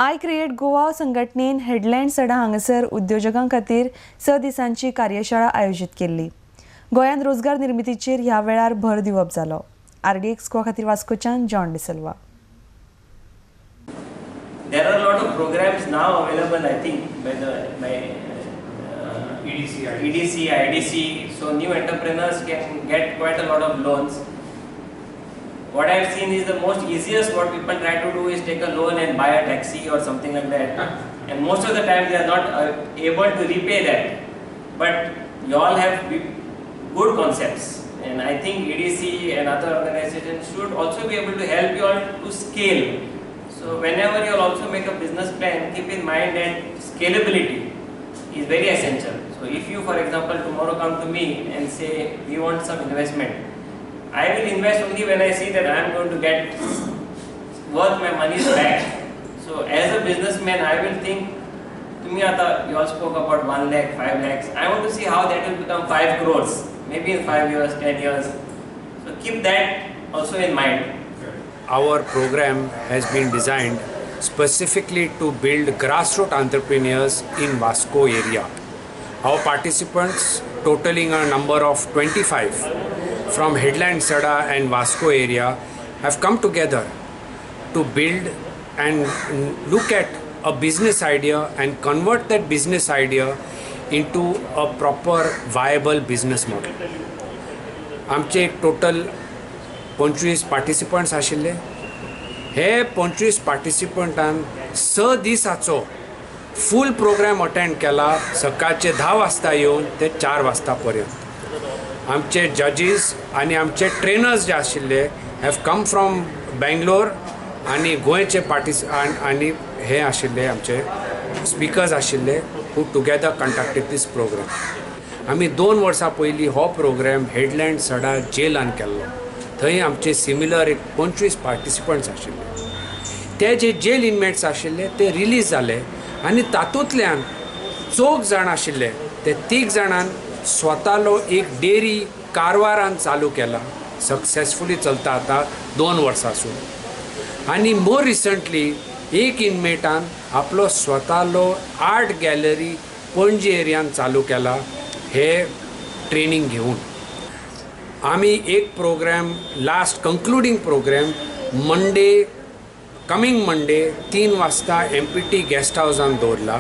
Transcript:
आय create Goa संघटनेन headland सडा हांगासर उद्योजकां खातीर 6 दिसांची कार्यशाळा आयोजीत केल्ली. गोंयांत रोजगार निर्मितीचेर ह्या वेळार भर दिवप जालो. RDX गोवा खातीर वास्कोच्यान John D'Silva. There are a lot of programs now available, I think, by EDC, IDC. So new entrepreneurs can get quite a lot of loans. What I've seen is the most easiest what people try to do is take a loan and buy a taxi or something like that. And most of the time they are not able to repay that. But you all have good concepts. And I think EDC and other organizations should also be able to help you all to scale. So whenever you all also make a business plan, keep in mind that scalability is very essential. So if you, for example, tomorrow come to me and say, we want some investment, I will invest only when I see that I am going to get worth my money back. So as a businessman, I will think, you all spoke about 1 lakh, 5 lakhs. I want to see how that will become 5 crores, maybe in 5 years, 10 years. So keep that also in mind. Our program has been designed specifically to build grassroots entrepreneurs in Vasco area. Our participants, totaling a number of 25 from Headland Sada and Vasco area, have come together to build and look at a business idea and convert that business idea into a proper viable business model. आमचे एक total 25 participants आशिल्ले. हे 25 पार्टिसिपंटान 6 दिसाचो फूल programme attend केला. सकाळचे 10 वाजता येवन ते 4 वाजता पर्यंत. आमचे जजीस आणि आमचे ट्रेनर्स जे आशिल्ले हॅव कम फ्रॉम बेंगलोर आणि गोंयचे आणि हे आशिल्ले आमचे स्पिकर्स आशिल्ले हू टुगेदर कंडक्टेड दीस प्रोग्राम. आमी 2 वर्सां पयलीं हो प्रोग्राम हेडलँड सडा जेलान केल्लो. थंय आमचे सिमिलर एक 25 पार्टिसिपंट्स आशिल्ले. ते जे जेल इनमेट्स आशिल्ले ते रिलीज जाले आनी तातूंतल्यान 4 जाण आशिल्ले ते 3 जाणांन स्वतालो एक डेरी कारवारान चालू केला. सक्सेसफुली चलता आता 2 वर्सांसून. आनी मोर रिसंटली एक इनमेटान आपलो स्वतालो आर्ट गॅलरी पणजी एरियान चालू केला. हे ट्रेनिंग घेऊन आमी एक program last concluding program coming Monday 3 वाजता MPT गेस्ट हावजान दवरला.